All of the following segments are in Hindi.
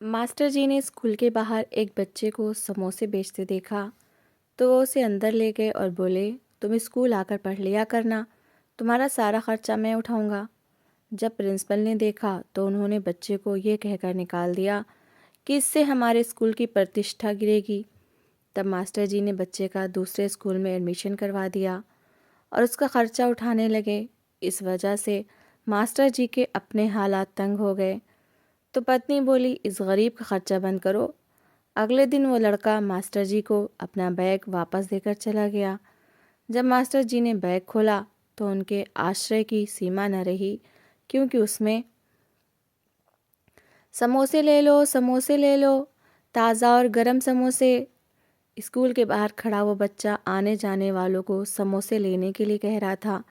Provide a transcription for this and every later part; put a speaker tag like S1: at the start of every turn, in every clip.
S1: मास्टर जी ने स्कूल के बाहर एक बच्चे को समोसे बेचते देखा तो वो उसे अंदर ले गए और बोले, तुम स्कूल आकर पढ़ लिया करना, तुम्हारा सारा खर्चा मैं उठाऊंगा। जब प्रिंसिपल ने देखा तो उन्होंने बच्चे को ये कहकर निकाल दिया कि इससे हमारे स्कूल की प्रतिष्ठा गिरेगी। तब मास्टर जी ने बच्चे का दूसरे स्कूल में एडमिशन करवा दिया और उसका खर्चा उठाने लगे। इस वजह से मास्टर जी के अपने हालात तंग हो गए। तो पत्नी बोली, इस गरीब का खर्चा बंद करो। अगले दिन वो लड़का मास्टर जी को अपना बैग वापस देकर चला गया। जब मास्टर जी ने बैग खोला तो उनके आश्चर्य की सीमा न रही, क्योंकि उसमें समोसे ले लो, समोसे ले लो, ताज़ा और गरम समोसे। स्कूल के बाहर खड़ा वो बच्चा आने जाने वालों को समोसे लेने के लिए कह रहा था।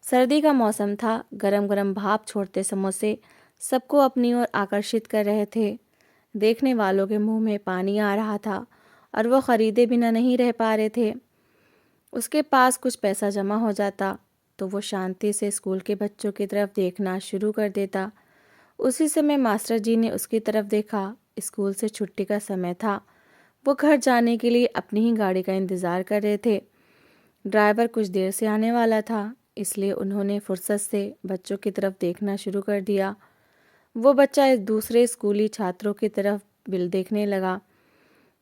S1: सर्दी का मौसम था, गरम गरम भाप छोड़ते समोसे सबको अपनी ओर आकर्षित कर रहे थे। देखने वालों के मुंह में पानी आ रहा था और वो खरीदे बिना नहीं रह पा रहे थे। उसके पास कुछ पैसा जमा हो जाता तो वो शांति से स्कूल के बच्चों की तरफ देखना शुरू कर देता। उसी समय मास्टर जी ने उसकी तरफ देखा। स्कूल से छुट्टी का समय था। वो घर जाने के लिए अपनी ही गाड़ी का इंतज़ार कर रहे थे। ड्राइवर कुछ देर से आने वाला था, इसलिए उन्होंने फुर्सत से बच्चों की तरफ देखना शुरू कर दिया। वो बच्चा इस दूसरे स्कूली छात्रों की तरफ बिल देखने लगा।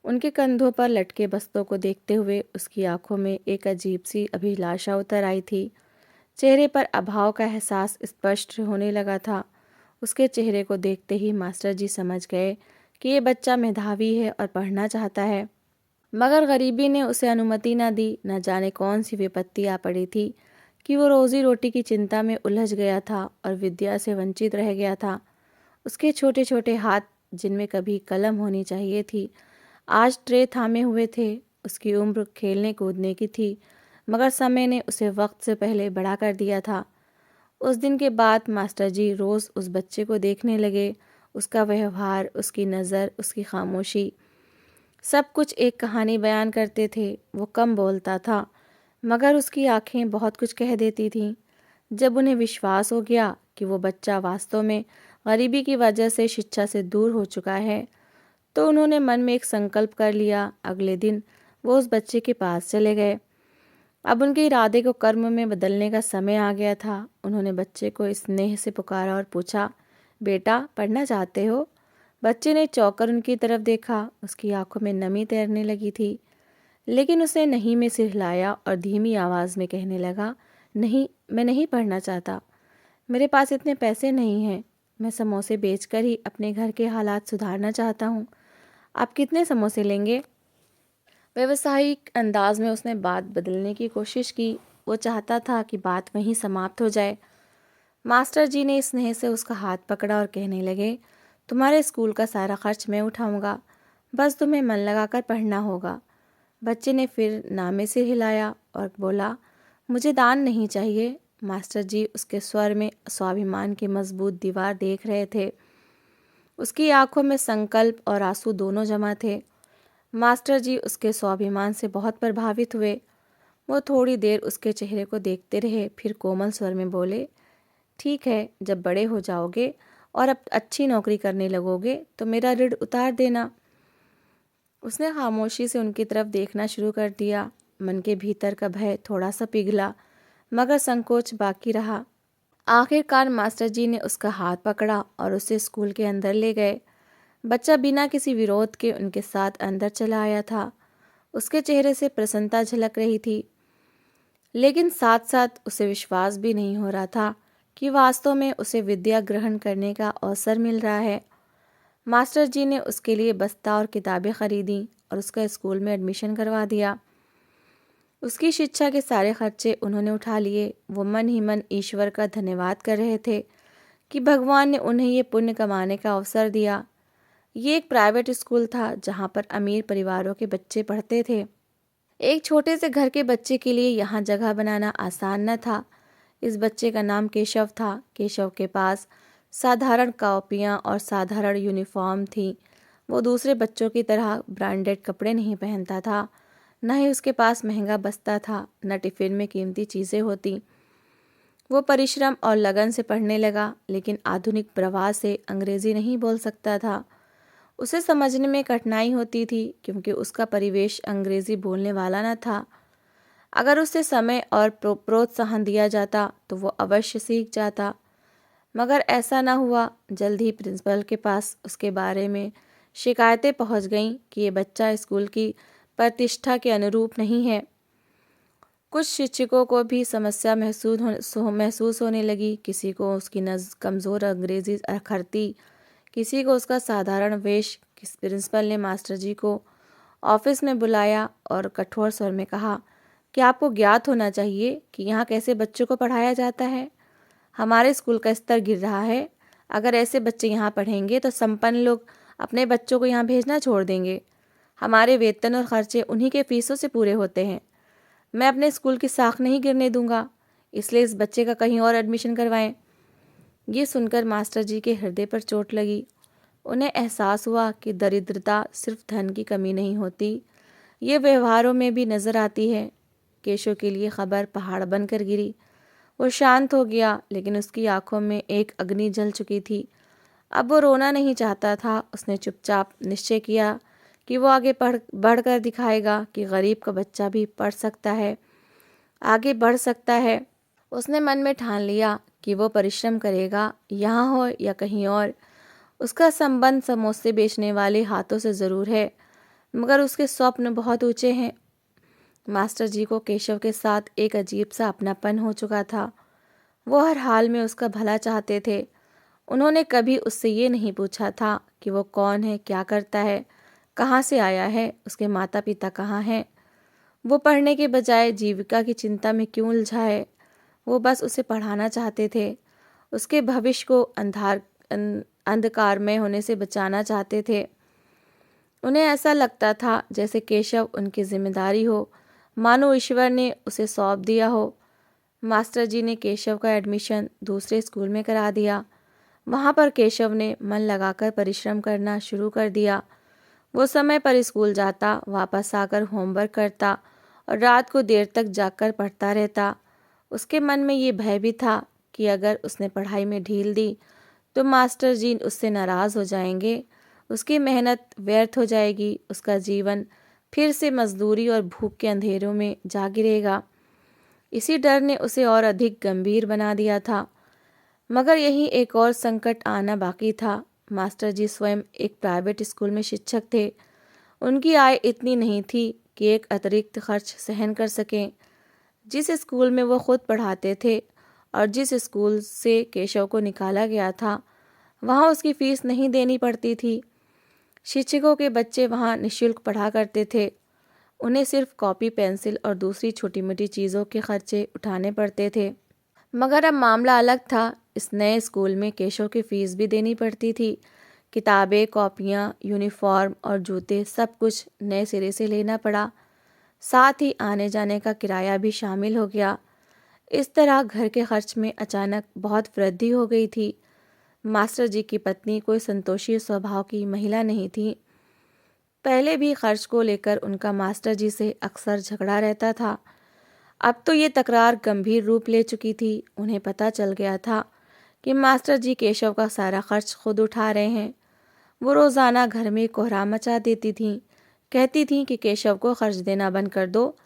S1: उनके कंधों पर लटके बस्तों को देखते हुए उसकी आंखों में एक अजीब सी अभिलाषा उतर आई थी। चेहरे पर अभाव का एहसास स्पष्ट होने लगा था। उसके चेहरे को देखते ही मास्टर जी समझ गए कि ये बच्चा मेधावी है और पढ़ना चाहता है, मगर गरीबी ने उसे अनुमति न दी। न जाने कौन सी विपत्ति आ पड़ी थी कि वो रोजी रोटी की चिंता में उलझ गया था और विद्या से वंचित रह गया था। उसके छोटे छोटे हाथ, जिनमें कभी कलम होनी चाहिए थी, आज ट्रे थामे हुए थे। उसकी उम्र खेलने कूदने की थी, मगर समय ने उसे वक्त से पहले बड़ा कर दिया था। उस दिन के बाद मास्टर जी रोज़ उस बच्चे को देखने लगे। उसका व्यवहार, उसकी नज़र, उसकी खामोशी, सब कुछ एक कहानी बयान करते थे। वो कम बोलता था, मगर उसकी आंखें बहुत कुछ कह देती थीं। जब उन्हें विश्वास हो गया कि वो बच्चा वास्तव में गरीबी की वजह से शिक्षा से दूर हो चुका है, तो उन्होंने मन में एक संकल्प कर लिया। अगले दिन वो उस बच्चे के पास चले गए। अब उनके इरादे को कर्म में बदलने का समय आ गया था। उन्होंने बच्चे को स्नेह से पुकारा और पूछा, बेटा पढ़ना चाहते हो? बच्चे ने चौंक कर उनकी तरफ देखा। उसकी आंखों में नमी तैरने लगी थी, लेकिन उसने नहीं में सिर हिलाया और धीमी आवाज़ में कहने लगा, नहीं, मैं नहीं पढ़ना चाहता। मेरे पास इतने पैसे नहीं हैं। मैं समोसे बेचकर ही अपने घर के हालात सुधारना चाहता हूँ। आप कितने समोसे लेंगे? व्यावसायिक अंदाज में उसने बात बदलने की कोशिश की। वो चाहता था कि बात वहीं समाप्त हो जाए। मास्टर जी ने स्नेह से उसका हाथ पकड़ा और कहने लगे, तुम्हारे स्कूल का सारा खर्च मैं उठाऊंगा, बस तुम्हें मन लगाकर पढ़ना होगा। बच्चे ने फिर नामे से हिलाया और बोला, मुझे दान नहीं चाहिए। मास्टर जी उसके स्वर में स्वाभिमान की मजबूत दीवार देख रहे थे। उसकी आंखों में संकल्प और आंसू दोनों जमा थे। मास्टर जी उसके स्वाभिमान से बहुत प्रभावित हुए। वो थोड़ी देर उसके चेहरे को देखते रहे, फिर कोमल स्वर में बोले, ठीक है, जब बड़े हो जाओगे और अब अच्छी नौकरी करने लगोगे तो मेरा ऋण उतार देना। उसने खामोशी से उनकी तरफ देखना शुरू कर दिया। मन के भीतर का भय थोड़ा सा पिघला, मगर संकोच बाकी रहा। आखिरकार मास्टर जी ने उसका हाथ पकड़ा और उसे स्कूल के अंदर ले गए। बच्चा बिना किसी विरोध के उनके साथ अंदर चला आया था। उसके चेहरे से प्रसन्नता झलक रही थी, लेकिन साथ साथ उसे विश्वास भी नहीं हो रहा था कि वास्तव में उसे विद्या ग्रहण करने का अवसर मिल रहा है। मास्टर जी ने उसके लिए बस्ता और किताबें खरीदी और उसका स्कूल में एडमिशन करवा दिया। उसकी शिक्षा के सारे खर्चे उन्होंने उठा लिए। वो मन ही मन ईश्वर का धन्यवाद कर रहे थे कि भगवान ने उन्हें ये पुण्य कमाने का अवसर दिया। ये एक प्राइवेट स्कूल था जहाँ पर अमीर परिवारों के बच्चे पढ़ते थे। एक छोटे से घर के बच्चे के लिए यहाँ जगह बनाना आसान न था। इस बच्चे का नाम केशव था। केशव के पास साधारण कॉपियाँ और साधारण यूनिफॉर्म थी। वो दूसरे बच्चों की तरह ब्रांडेड कपड़े नहीं पहनता था, न ही उसके पास महंगा बस्ता था, न टिफ़िन में कीमती चीज़ें होती। वो परिश्रम और लगन से पढ़ने लगा, लेकिन आधुनिक प्रवाह से अंग्रेज़ी नहीं बोल सकता था। उसे समझने में कठिनाई होती थी क्योंकि उसका परिवेश अंग्रेजी बोलने वाला न था। अगर उसे समय और प्रोत्साहन दिया जाता तो वो अवश्य सीख जाता, मगर ऐसा न हुआ। जल्द ही प्रिंसिपल के पास उसके बारे में शिकायतें पहुंच गईं कि ये बच्चा स्कूल की प्रतिष्ठा के अनुरूप नहीं है। कुछ शिक्षकों को भी समस्या महसूस होने लगी। किसी को उसकी कमज़ोर अंग्रेजी अखरती, किसी को उसका साधारण वेश। किस प्रिंसिपल ने मास्टर जी को ऑफिस में बुलाया और कठोर स्वर में कहा कि आपको ज्ञात होना चाहिए कि यहाँ कैसे बच्चों को पढ़ाया जाता है। हमारे स्कूल का स्तर गिर रहा है। अगर ऐसे बच्चे यहाँ पढ़ेंगे तो संपन्न लोग अपने बच्चों को यहाँ भेजना छोड़ देंगे। हमारे वेतन और खर्चे उन्हीं के फीसों से पूरे होते हैं। मैं अपने स्कूल की साख नहीं गिरने दूंगा, इसलिए इस बच्चे का कहीं और एडमिशन करवाएं। ये सुनकर मास्टर जी के हृदय पर चोट लगी। उन्हें एहसास हुआ कि दरिद्रता सिर्फ धन की कमी नहीं होती, ये व्यवहारों में भी नजर आती है। केशव के लिए खबर पहाड़ बनकर गिरी। वो शांत हो गया, लेकिन उसकी आंखों में एक अग्नि जल चुकी थी। अब वो रोना नहीं चाहता था। उसने चुपचाप निश्चय किया कि वो आगे बढ़कर दिखाएगा कि गरीब का बच्चा भी पढ़ सकता है, आगे बढ़ सकता है। उसने मन में ठान लिया कि वो परिश्रम करेगा, यहाँ हो या कहीं और। उसका संबंध समोसे बेचने वाले हाथों से ज़रूर है, मगर उसके स्वप्न बहुत ऊंचे हैं। मास्टर जी को केशव के साथ एक अजीब सा अपनापन हो चुका था। वो हर हाल में उसका भला चाहते थे। उन्होंने कभी उससे ये नहीं पूछा था कि वो कौन है, क्या करता है, कहाँ से आया है, उसके माता पिता कहाँ हैं। वो पढ़ने के बजाय जीविका की चिंता में क्यों उलझा है। वो बस उसे पढ़ाना चाहते थे, उसके भविष्य को अंधकारमय होने से बचाना चाहते थे। उन्हें ऐसा लगता था जैसे केशव उनकी जिम्मेदारी हो, मानो ईश्वर ने उसे सौंप दिया हो। मास्टर जी ने केशव का एडमिशन दूसरे स्कूल में करा दिया। वहाँ पर केशव ने मन लगाकर परिश्रम करना शुरू कर दिया। वो समय पर स्कूल जाता, वापस आकर होमवर्क करता और रात को देर तक जागकर पढ़ता रहता। उसके मन में ये भय भी था कि अगर उसने पढ़ाई में ढील दी तो मास्टर जी उससे नाराज़ हो जाएंगे, उसकी मेहनत व्यर्थ हो जाएगी, उसका जीवन फिर से मजदूरी और भूख के अंधेरों में जा गिरेगा। इसी डर ने उसे और अधिक गंभीर बना दिया था। मगर यही एक और संकट आना बाकी था। मास्टर जी स्वयं एक प्राइवेट स्कूल में शिक्षक थे। उनकी आय इतनी नहीं थी कि एक अतिरिक्त खर्च सहन कर सकें। जिस स्कूल में वो खुद पढ़ाते थे और जिस स्कूल से केशव को निकाला गया था, वहाँ उसकी फीस नहीं देनी पड़ती थी। शिक्षकों के बच्चे वहाँ निःशुल्क पढ़ा करते थे। उन्हें सिर्फ कॉपी, पेंसिल और दूसरी छोटी मोटी चीज़ों के खर्चे उठाने पड़ते थे। मगर अब मामला अलग था। इस नए स्कूल में केशव की फीस भी देनी पड़ती थी। किताबें, कॉपियाँ, यूनिफॉर्म और जूते, सब कुछ नए सिरे से लेना पड़ा। साथ ही आने जाने का किराया भी शामिल हो गया। इस तरह घर के खर्च में अचानक बहुत वृद्धि हो गई थी। मास्टर जी की पत्नी कोई संतोषी स्वभाव की महिला नहीं थी। पहले भी खर्च को लेकर उनका मास्टर जी से अक्सर झगड़ा रहता था। अब तो ये तकरार गंभीर रूप ले चुकी थी। उन्हें पता चल गया था कि मास्टर जी केशव का सारा खर्च खुद उठा रहे हैं। वो रोज़ाना घर में कोहराम मचा देती थीं। कहती थीं कि केशव को खर्च देना बंद कर दो,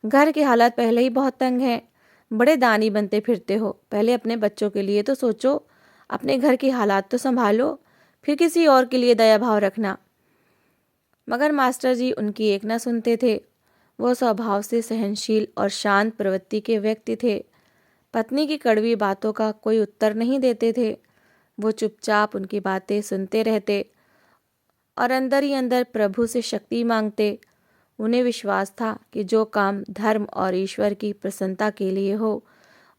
S1: घर की हालत पहले ही बहुत तंग है, बड़े दानी बनते फिरते हो, पहले अपने बच्चों के लिए तो सोचो, अपने घर की हालात तो संभालो, फिर किसी और के लिए दया भाव रखना। मगर मास्टर जी उनकी एक न सुनते थे। वो स्वभाव से सहनशील और शांत प्रवृत्ति के व्यक्ति थे। पत्नी की कड़वी बातों का कोई उत्तर नहीं देते थे। वो चुपचाप उनकी बातें सुनते रहते और अंदर ही अंदर प्रभु से शक्ति मांगते। उन्हें विश्वास था कि जो काम धर्म और ईश्वर की प्रसन्नता के लिए हो,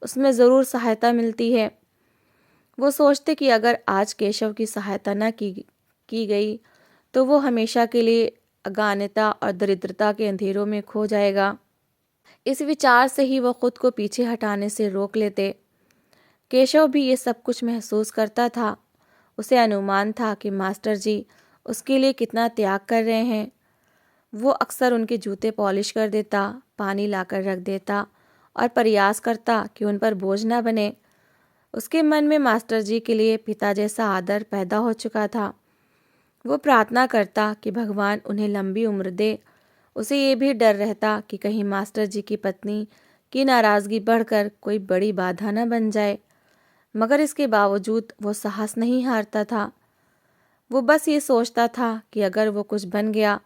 S1: उसमें ज़रूर सहायता मिलती है। वो सोचते कि अगर आज केशव की सहायता न की गई तो वो हमेशा के लिए अज्ञानता और दरिद्रता के अंधेरों में खो जाएगा। इस विचार से ही वो खुद को पीछे हटाने से रोक लेते। केशव भी ये सब कुछ महसूस करता था। उसे अनुमान था कि मास्टर जी उसके लिए कितना त्याग कर रहे हैं। वो अक्सर उनके जूते पॉलिश कर देता, पानी लाकर रख देता और प्रयास करता कि उन पर बोझ न बने। उसके मन में मास्टर जी के लिए पिता जैसा आदर पैदा हो चुका था। वो प्रार्थना करता कि भगवान उन्हें लंबी उम्र दे। उसे ये भी डर रहता कि कहीं मास्टर जी की पत्नी की नाराज़गी बढ़कर कोई बड़ी बाधा न बन जाए, मगर इसके बावजूद वो साहस नहीं हारता था। वो बस ये सोचता था कि अगर वो कुछ बन गया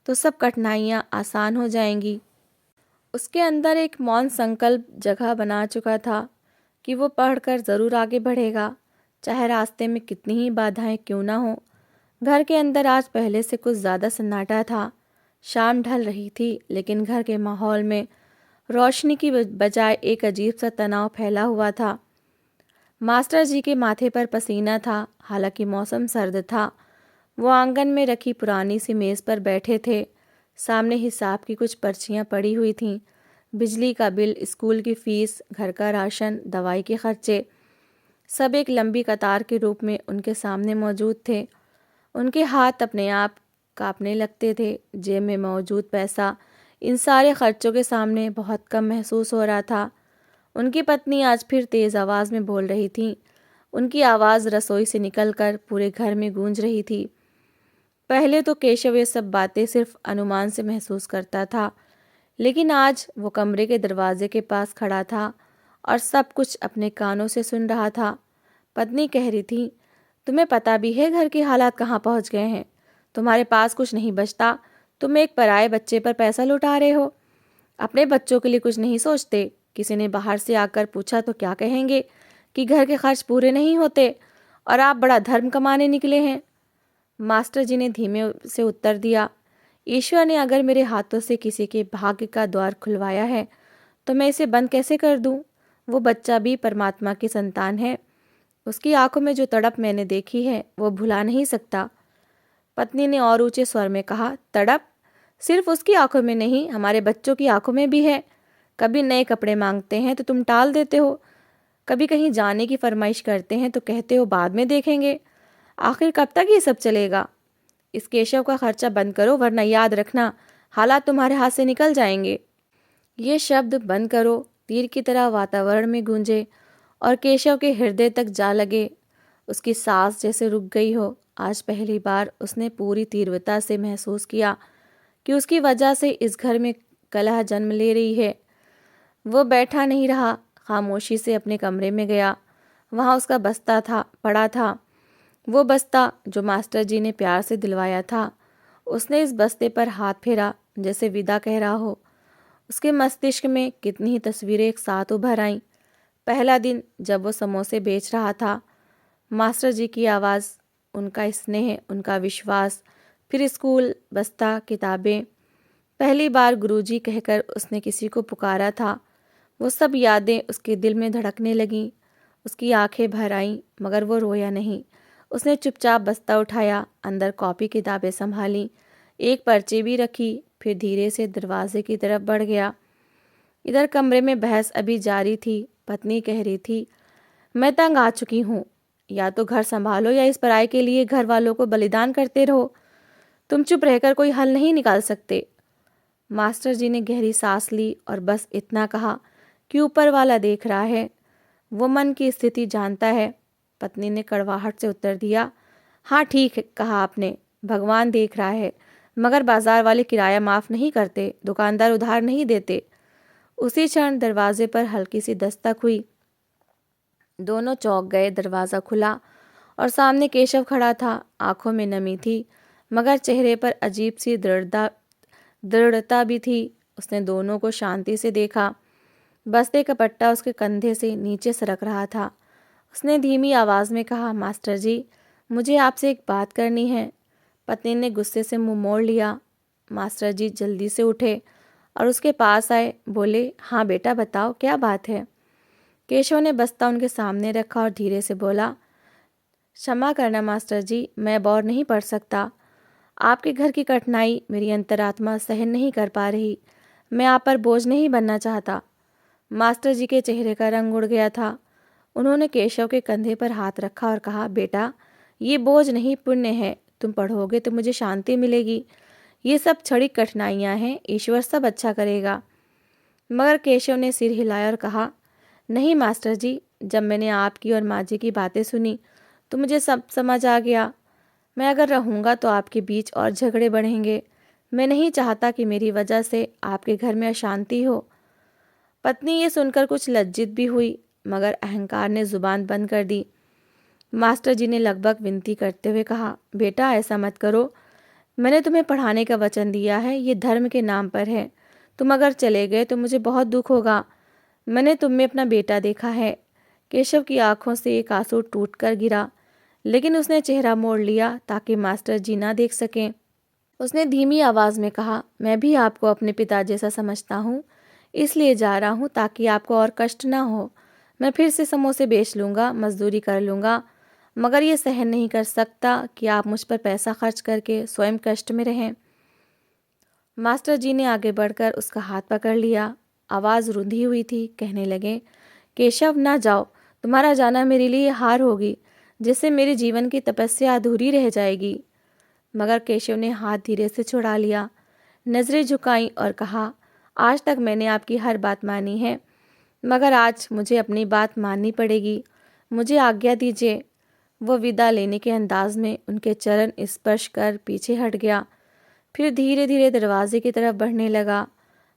S1: तो सब कठिनाइयाँ आसान हो जाएंगी। उसके अंदर एक मौन संकल्प जगह बना चुका था कि वो पढ़कर ज़रूर आगे बढ़ेगा, चाहे रास्ते में कितनी ही बाधाएं क्यों ना हो। घर के अंदर आज पहले से कुछ ज़्यादा सन्नाटा था। शाम ढल रही थी, लेकिन घर के माहौल में रोशनी की बजाय एक अजीब सा तनाव फैला हुआ था। मास्टर जी के माथे पर पसीना था, हालांकि मौसम सर्द था। वो आंगन में रखी पुरानी सी मेज़ पर बैठे थे। सामने हिसाब की कुछ पर्चियाँ पड़ी हुई थीं। बिजली का बिल, स्कूल की फीस, घर का राशन, दवाई के खर्चे, सब एक लंबी कतार के रूप में उनके सामने मौजूद थे। उनके हाथ अपने आप कांपने लगते थे। जेब में मौजूद पैसा इन सारे खर्चों के सामने बहुत कम महसूस हो रहा था। उनकी पत्नी आज फिर तेज़ आवाज़ में बोल रही थी। उनकी आवाज़ रसोई से निकलकर पूरे घर में गूंज रही थी। पहले तो केशव ये सब बातें सिर्फ अनुमान से महसूस करता था, लेकिन आज वो कमरे के दरवाजे के पास खड़ा था और सब कुछ अपने कानों से सुन रहा था। पत्नी कह रही थी, तुम्हें पता भी है घर के हालात कहाँ पहुँच गए हैं? तुम्हारे पास कुछ नहीं बचता, तुम एक पराये बच्चे पर पैसा लुटा रहे हो। अपने बच्चों के लिए कुछ नहीं सोचते। किसी ने बाहर से आकर पूछा तो क्या कहेंगे कि घर के खर्च पूरे नहीं होते और आप बड़ा धर्म कमाने निकले हैं। मास्टर जी ने धीमे से उत्तर दिया, ईश्वर ने अगर मेरे हाथों से किसी के भाग्य का द्वार खुलवाया है तो मैं इसे बंद कैसे कर दूं? वो बच्चा भी परमात्मा की संतान है। उसकी आंखों में जो तड़प मैंने देखी है वो भुला नहीं सकता। पत्नी ने और ऊंचे स्वर में कहा, तड़प? सिर्फ उसकी आंखों में नहीं, हमारे बच्चों की आंखों में भी है। कभी नए कपड़े मांगते हैं तो तुम टाल देते हो, कभी कहीं जाने की फरमाइश करते हैं तो कहते हो बाद में देखेंगे। आखिर कब तक ये सब चलेगा? इस केशव का खर्चा बंद करो, वरना याद रखना हालात तुम्हारे हाथ से निकल जाएंगे। ये शब्द बंद करो तीर की तरह वातावरण में गूंजे और केशव के हृदय तक जा लगे। उसकी सांस जैसे रुक गई हो। आज पहली बार उसने पूरी तीव्रता से महसूस किया कि उसकी वजह से इस घर में कलह जन्म ले रही है। वो बैठा नहीं रहा, खामोशी से अपने कमरे में गया। वहाँ उसका बस्ता था, पड़ा था। वो बस्ता जो मास्टर जी ने प्यार से दिलवाया था। उसने इस बस्ते पर हाथ फेरा जैसे विदा कह रहा हो। उसके मस्तिष्क में कितनी ही तस्वीरें एक साथ उभर आईं। पहला दिन जब वो समोसे बेच रहा था, मास्टर जी की आवाज़, उनका स्नेह, उनका विश्वास, फिर स्कूल, बस्ता, किताबें। पहली बार गुरुजी कहकर उसने किसी को पुकारा था। वो सब यादें उसके दिल में धड़कने लगीं। उसकी आंखें भर आईं, मगर वो रोया नहीं। उसने चुपचाप बस्ता उठाया, अंदर कॉपी किताबें संभाली, एक पर्ची भी रखी, फिर धीरे से दरवाजे की तरफ बढ़ गया। इधर कमरे में बहस अभी जारी थी। पत्नी कह रही थी, मैं तंग आ चुकी हूँ, या तो घर संभालो या इस पराये के लिए घर वालों को बलिदान करते रहो। तुम चुप रहकर कोई हल नहीं निकाल सकते। मास्टर जी ने गहरी सांस ली और बस इतना कहा कि ऊपर वाला देख रहा है, वो मन की स्थिति जानता है। पत्नी ने कड़वाहट से उत्तर दिया, हाँ ठीक है कहा आपने, भगवान देख रहा है, मगर बाजार वाले किराया माफ़ नहीं करते, दुकानदार उधार नहीं देते। उसी क्षण दरवाजे पर हल्की सी दस्तक हुई। दोनों चौंक गए। दरवाज़ा खुला और सामने केशव खड़ा था। आंखों में नमी थी, मगर चेहरे पर अजीब सी दृढ़ता भी थी। उसने दोनों को शांति से देखा। बस्ते का पट्टा उसके कंधे से नीचे सरक रहा था। उसने धीमी आवाज़ में कहा, मास्टर जी, मुझे आपसे एक बात करनी है। पत्नी ने गुस्से से मुंह मोड़ लिया। मास्टर जी जल्दी से उठे और उसके पास आए। बोले, हाँ बेटा बताओ, क्या बात है? केशव ने बस्ता उनके सामने रखा और धीरे से बोला, क्षमा करना मास्टर जी, मैं अब और नहीं पढ़ सकता। आपके घर की कठिनाई मेरी अंतरात्मा सहन नहीं कर पा रही। मैं आप पर बोझ नहीं बनना चाहता। मास्टर जी के चेहरे का रंग उड़ गया था। उन्होंने केशव के कंधे पर हाथ रखा और कहा, बेटा, ये बोझ नहीं, पुण्य है। तुम पढ़ोगे तो मुझे शांति मिलेगी। ये सब क्षणिक कठिनाइयाँ हैं, ईश्वर सब अच्छा करेगा। मगर केशव ने सिर हिलाया और कहा, नहीं मास्टर जी, जब मैंने आपकी और माँ जी की बातें सुनी तो मुझे सब समझ आ गया। मैं अगर रहूँगा तो आपके बीच और झगड़े बढ़ेंगे। मैं नहीं चाहता कि मेरी वजह से आपके घर में अशांति हो। पत्नी ये सुनकर कुछ लज्जित भी हुई, मगर अहंकार ने जुबान बंद कर दी। मास्टर जी ने लगभग विनती करते हुए कहा, बेटा ऐसा मत करो। मैंने तुम्हें पढ़ाने का वचन दिया है, ये धर्म के नाम पर है। तुम अगर चले गए तो मुझे बहुत दुख होगा। मैंने तुम में अपना बेटा देखा है। केशव की आंखों से एक आंसू टूट कर गिरा, लेकिन उसने चेहरा मोड़ लिया ताकि मास्टर जी ना देख सकें। उसने धीमी आवाज़ में कहा, मैं भी आपको अपने पिता जैसा समझता हूँ, इसलिए जा रहा हूँ ताकि आपको और कष्ट ना हो। मैं फिर से समोसे बेच लूँगा, मजदूरी कर लूँगा, मगर ये सहन नहीं कर सकता कि आप मुझ पर पैसा खर्च करके स्वयं कष्ट में रहें। मास्टर जी ने आगे बढ़कर उसका हाथ पकड़ लिया। आवाज़ रुंधी हुई थी। कहने लगे, केशव ना जाओ, तुम्हारा जाना मेरे लिए हार होगी, जिससे मेरे जीवन की तपस्या अधूरी रह जाएगी। मगर केशव ने हाथ धीरे से छुड़ा लिया, नज़रें झुकाईं और कहा, आज तक मैंने आपकी हर बात मानी है, मगर आज मुझे अपनी बात माननी पड़ेगी। मुझे आज्ञा दीजिए। वो विदा लेने के अंदाज में उनके चरण स्पर्श कर पीछे हट गया, फिर धीरे धीरे दरवाजे की तरफ बढ़ने लगा।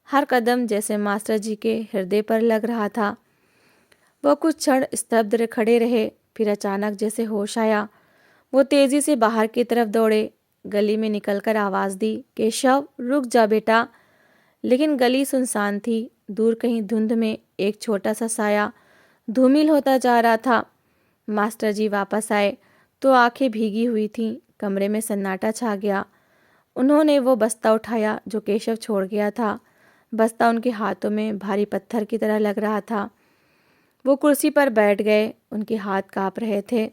S1: हर कदम जैसे मास्टर जी के हृदय पर लग रहा था। वो कुछ क्षण स्तब्ध खड़े रहे, फिर अचानक जैसे होश आया, वो तेजी से बाहर की तरफ दौड़े। गली में निकलकर आवाज़ दी, केशव रुक जा बेटा। लेकिन गली सुनसान थी। दूर कहीं धुंध में एक छोटा सा साया धूमिल होता जा रहा था। मास्टर जी वापस आए तो आंखें भीगी हुई थीं। कमरे में सन्नाटा छा गया। उन्होंने वो बस्ता उठाया जो केशव छोड़ गया था। बस्ता उनके हाथों में भारी पत्थर की तरह लग रहा था। वो कुर्सी पर बैठ गए। उनके हाथ काँप रहे थे।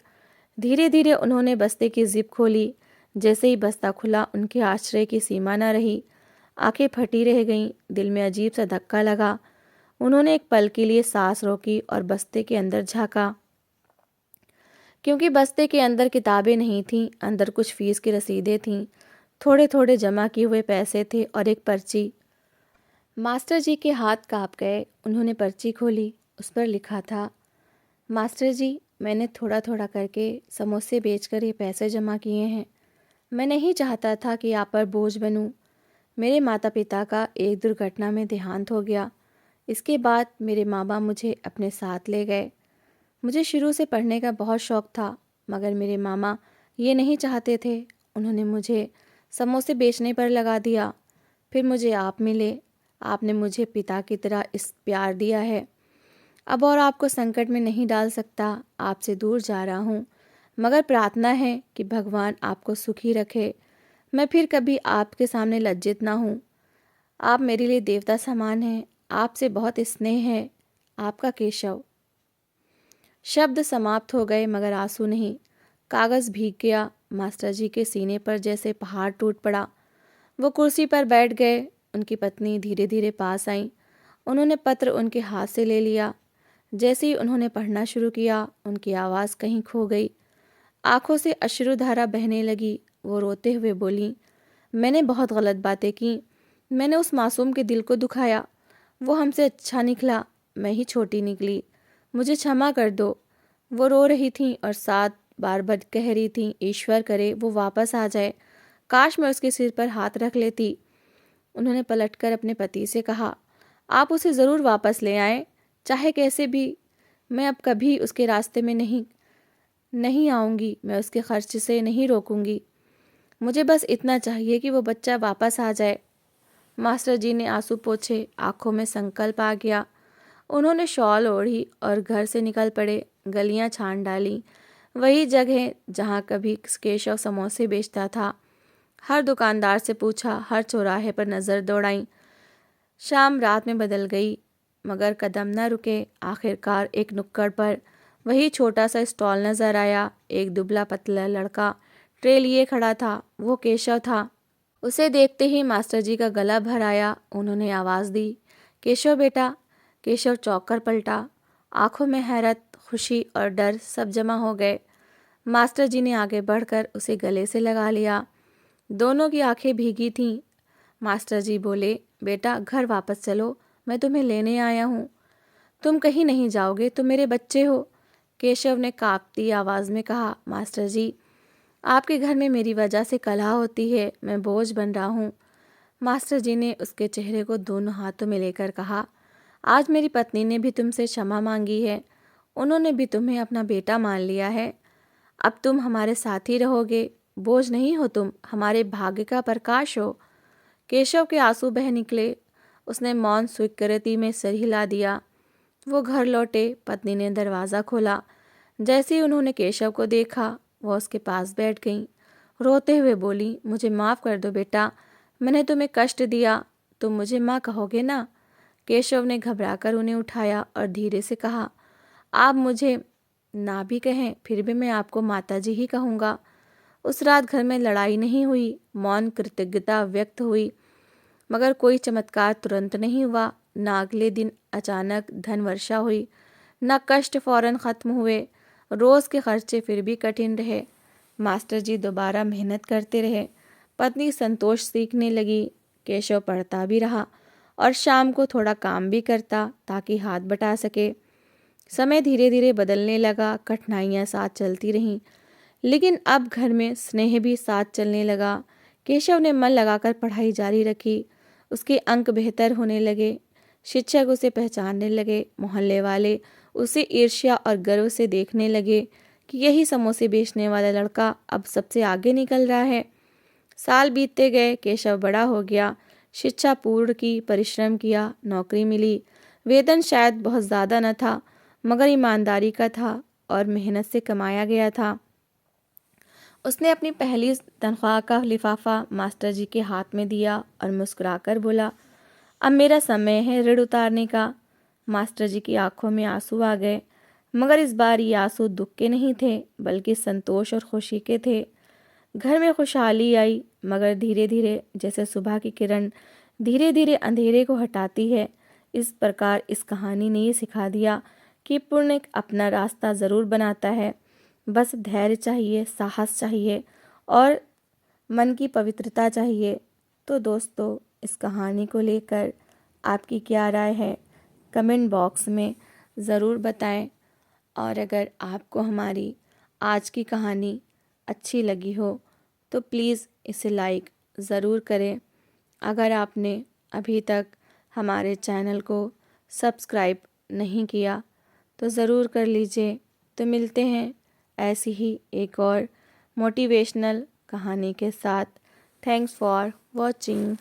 S1: धीरे धीरे उन्होंने बस्ते की जिप खोली। जैसे ही बस्ता खुला, उनके आश्चर्य की सीमा न रही। आंखें फटी रह गईं। दिल में अजीब सा धक्का लगा। उन्होंने एक पल के लिए सांस रोकी और बस्ते के अंदर झांका, क्योंकि बस्ते के अंदर किताबें नहीं थीं। अंदर कुछ फीस की रसीदें थीं, थोड़े थोड़े जमा किए हुए पैसे थे और एक पर्ची। मास्टर जी के हाथ काँप गए। उन्होंने पर्ची खोली। उस पर लिखा था, मास्टर जी, मैंने थोड़ा थोड़ा करके समोसे बेचकर ये पैसे जमा किए हैं। मैं नहीं चाहता था कि आप पर बोझ बनूं। मेरे माता पिता का एक दुर्घटना में देहांत हो गया। इसके बाद मेरे माँ बाप मुझे अपने साथ ले गए। मुझे शुरू से पढ़ने का बहुत शौक़ था, मगर मेरे मामा ये नहीं चाहते थे। उन्होंने मुझे समोसे बेचने पर लगा दिया। फिर मुझे आप मिले। आपने मुझे पिता की तरह इस प्यार दिया है। अब और आपको संकट में नहीं डाल सकता। आपसे दूर जा रहा हूँ, मगर प्रार्थना है कि भगवान आपको सुखी रखे। मैं फिर कभी आपके सामने लज्जित ना हूँ। आप मेरे लिए देवता समान हैं। आपसे बहुत स्नेह है। आपका केशव। शब्द समाप्त हो गए, मगर आंसू नहीं। कागज़ भीग गया। मास्टर जी के सीने पर जैसे पहाड़ टूट पड़ा। वो कुर्सी पर बैठ गए। उनकी पत्नी धीरे धीरे पास आई। उन्होंने पत्र उनके हाथ से ले लिया। जैसे ही उन्होंने पढ़ना शुरू किया, उनकी आवाज़ कहीं खो गई। आंखों से अश्रुधारा बहने लगी। वो रोते हुए बोली, मैंने बहुत गलत बातें की। मैंने उस मासूम के दिल को दुखाया। वो हमसे अच्छा निकला, मैं ही छोटी निकली। मुझे क्षमा कर दो। वो रो रही थी और साथ बार बार कह रही थी, ईश्वर करे वो वापस आ जाए। काश मैं उसके सिर पर हाथ रख लेती। उन्होंने पलटकर अपने पति से कहा, आप उसे ज़रूर वापस ले आएं, चाहे कैसे भी। मैं अब कभी उसके रास्ते में नहीं आऊँगी। मैं उसके खर्च से नहीं रोकूंगी। मुझे बस इतना चाहिए कि वो बच्चा वापस आ जाए। मास्टर जी ने आंसू पोंछे। आंखों में संकल्प आ गया। उन्होंने शॉल ओढ़ी और घर से निकल पड़े। गलियां छान डाली, वही जगह जहां कभी केशव समोसे बेचता था। हर दुकानदार से पूछा, हर चौराहे पर नज़र दौड़ाई। शाम रात में बदल गई, मगर कदम न रुके। आखिरकार एक नुक्कड़ पर वही छोटा सा स्टॉल नज़र आया। एक दुबला पतला लड़का ट्रे लिए खड़ा था। वो केशव था। उसे देखते ही मास्टर जी का गला भर आया। उन्होंने आवाज़ दी, केशव बेटा। केशव चौंक कर पलटा। आंखों में हैरत, खुशी और डर सब जमा हो गए। मास्टर जी ने आगे बढ़कर उसे गले से लगा लिया। दोनों की आंखें भीगी थीं। मास्टर जी बोले, बेटा घर वापस चलो, मैं तुम्हें लेने आया हूँ। तुम कहीं नहीं जाओगे, तुम मेरे बच्चे हो। केशव ने कांपती आवाज़ में कहा, मास्टर जी आपके घर में मेरी वजह से कलह होती है, मैं बोझ बन रहा हूँ। मास्टर जी ने उसके चेहरे को दोनों हाथों में लेकर कहा, आज मेरी पत्नी ने भी तुमसे क्षमा मांगी है। उन्होंने भी तुम्हें अपना बेटा मान लिया है। अब तुम हमारे साथ ही रहोगे। बोझ नहीं हो तुम, हमारे भाग्य का प्रकाश हो। केशव के आंसू बह निकले। उसने मौन स्वीकृति में सिर हिला दिया। वो घर लौटे। पत्नी ने दरवाज़ा खोला। जैसे ही उन्होंने केशव को देखा, वह उसके पास बैठ गईं। रोते हुए बोली, मुझे माफ़ कर दो बेटा, मैंने तुम्हें कष्ट दिया। तुम मुझे माँ कहोगे ना? केशव ने घबराकर उन्हें उठाया और धीरे से कहा, आप मुझे ना भी कहें फिर भी मैं आपको माताजी ही कहूँगा। उस रात घर में लड़ाई नहीं हुई, मौन कृतज्ञता व्यक्त हुई, मगर कोई चमत्कार तुरंत नहीं हुआ। न अगले दिन अचानक धन वर्षा हुई, न कष्ट फौरन ख़त्म हुए। रोज़ के खर्चे फिर भी कठिन रहे। मास्टर जी दोबारा मेहनत करते रहे। पत्नी संतोष सीखने लगी। केशव पढ़ता भी रहा और शाम को थोड़ा काम भी करता ताकि हाथ बटा सके। समय धीरे धीरे बदलने लगा। कठिनाइयाँ साथ चलती रहीं, लेकिन अब घर में स्नेह भी साथ चलने लगा। केशव ने मन लगाकर पढ़ाई जारी रखी। उसके अंक बेहतर होने लगे। शिक्षक उसे पहचानने लगे। मोहल्ले वाले उसे ईर्ष्या और गर्व से देखने लगे कि यही समोसे बेचने वाला लड़का अब सबसे आगे निकल रहा है। साल बीतते गए। केशव बड़ा हो गया। शिक्षा पूर्ण की, परिश्रम किया, नौकरी मिली। वेतन शायद बहुत ज़्यादा न था, मगर ईमानदारी का था और मेहनत से कमाया गया था। उसने अपनी पहली तनख्वाह का लिफाफा मास्टर जी के हाथ में दिया और मुस्कुराकर बोला, अब मेरा समय है ऋण उतारने का। मास्टर जी की आंखों में आंसू आ गए, मगर इस बार ये आंसू दुख के नहीं थे, बल्कि संतोष और खुशी के थे। घर में खुशहाली आई, मगर धीरे धीरे, जैसे सुबह की किरण धीरे धीरे अंधेरे को हटाती है, इस प्रकार इस कहानी ने ये सिखा दिया कि पुण्य अपना रास्ता ज़रूर बनाता है। बस धैर्य चाहिए, साहस चाहिए और मन की पवित्रता चाहिए। तो दोस्तों, इस कहानी को लेकर आपकी क्या राय है, कमेंट बॉक्स में ज़रूर बताएं। और अगर आपको हमारी आज की कहानी अच्छी लगी हो तो प्लीज़ इसे लाइक ज़रूर करें। अगर आपने अभी तक हमारे चैनल को सब्सक्राइब नहीं किया तो ज़रूर कर लीजिए। तो मिलते हैं ऐसी ही एक और मोटिवेशनल कहानी के साथ। Thanks for watching.